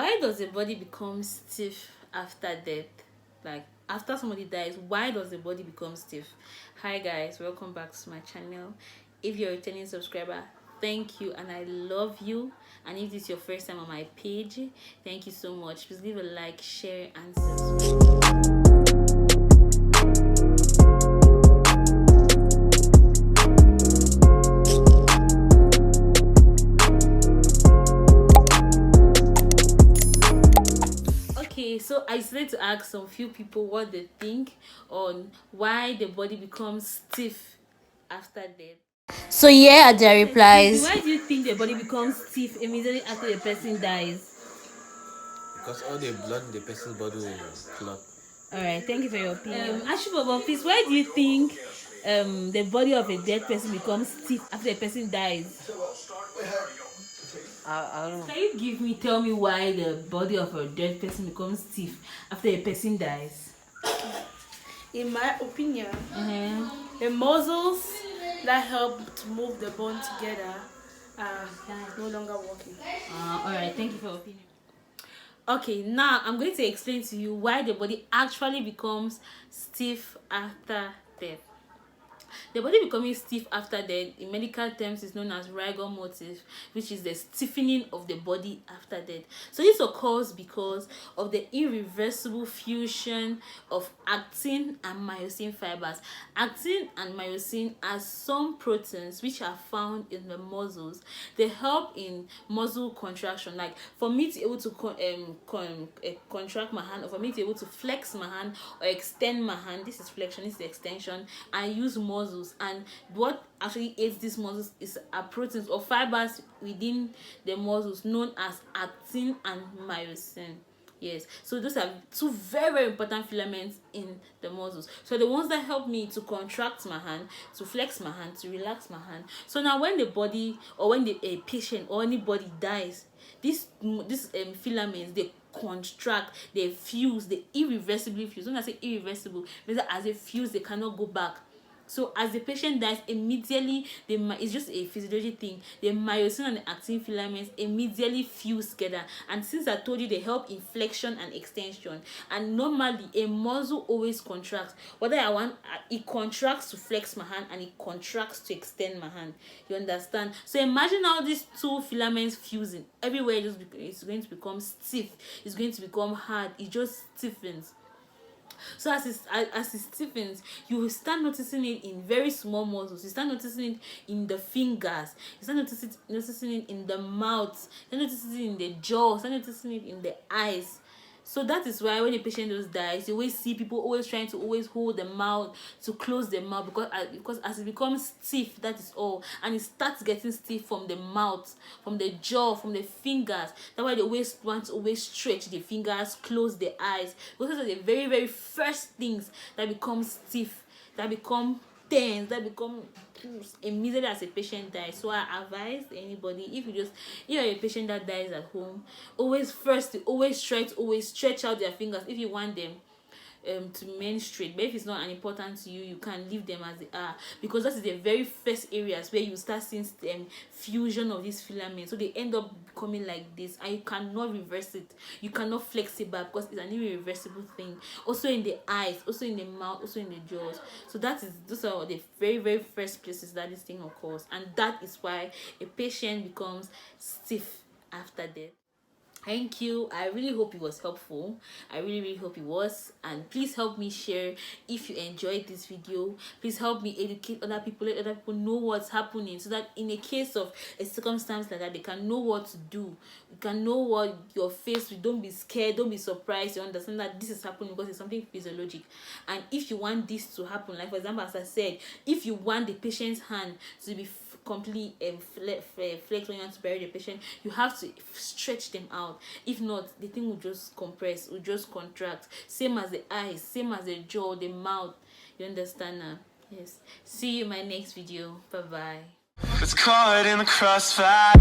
Why does the body become stiff after death? Like after somebody dies, why does the body become stiff? Hi guys, welcome back to my channel. If you're a returning subscriber, thank you and I love you. And if this is your first time on my page, thank you so much. Please leave a like, share and subscribe. So I decided to ask some few people what they think on why the body becomes stiff after death. So here are their replies. Why do you think the body becomes stiff immediately after the person dies? Because all the blood in the person's body will clot. Alright, thank you for your opinion. Ashibaba, please, why do you think the body of a dead person becomes stiff after the person dies? I don't know. Can you tell me why the body of a dead person becomes stiff after a person dies? In my opinion, the muscles that help to move the bone together are no longer working. Alright, thank you for your opinion. Okay, now I'm going to explain to you why the body actually becomes stiff after death. The body becoming stiff after death, in medical terms, is known as rigor mortis, which is the stiffening of the body after death. So this occurs because of the irreversible fusion of actin and myosin fibers. Actin and myosin are some proteins which are found in the muscles. They help in muscle contraction. Like for me to be able to contract my hand, or for me to be able to flex my hand or extend my hand, this is flexion, this is extension, I use muscles. And what actually aids these muscles is proteins or fibers within the muscles known as actin and myosin. Yes, so those are two very, very important filaments in the muscles. So the ones that help me to contract my hand, to flex my hand, to relax my hand. So now when the body, or when a patient or anybody dies, these filaments, they contract, they fuse, they irreversibly fuse. When I say irreversible, means that as they fuse, they cannot go back. So as the patient dies, immediately it's just a physiological thing. The myosin and the actin filaments immediately fuse together. And since I told you they help in flexion and extension, and normally a muscle always contracts. Whether I want, it contracts to flex my hand and it contracts to extend my hand. You understand? So imagine how these two filaments fusing. Everywhere it's going to become stiff. It's going to become hard. It just stiffens. So as it stiffens, you will start noticing it in very small muscles. You start noticing it in the fingers. You start noticing it in the mouth. You start noticing it in the jaw. You start noticing it in the eyes. So that is why when a patient just dies, you always see people always trying to always hold the mouth, to close the mouth, because as it becomes stiff, that is all, and it starts getting stiff from the mouth, from the jaw, from the fingers. That's why they always want to always stretch the fingers, close the eyes, because those are the very, very first things that become stiff, that become tense, that become immediately as a patient dies. So I advise anybody, if you're a patient that dies at home, always try to always stretch out their fingers if you want them to menstruate. But if it's not important to you, you can leave them as they are, because that is the very first areas where you start seeing fusion of these filaments. So they end up becoming like this, and you cannot reverse it. You cannot flex it back because it's an irreversible thing. Also in the eyes, also in the mouth, also in the jaws. So those are the very, very first places that this thing occurs, and that is why a patient becomes stiff after death. Thank you. I really hope it was helpful. I really hope it was. And please help me share if you enjoyed this video. Please help me educate other people, let other people know what's happening, so that in a case of a circumstance like that, they can know what to do. You can know what you're faced with. Don't be scared, don't be surprised. You understand that this is happening because it's something physiological. And if you want this to happen, like for example, as I said, if you want the patient's hand to be completely flexed when you want to bury the patient, you have to stretch them out. If not, the thing will just compress, will just contract. Same as the eyes, same as the jaw, the mouth. You understand now? Yes. See you in my next video. Bye bye. It's caught in the crossfire.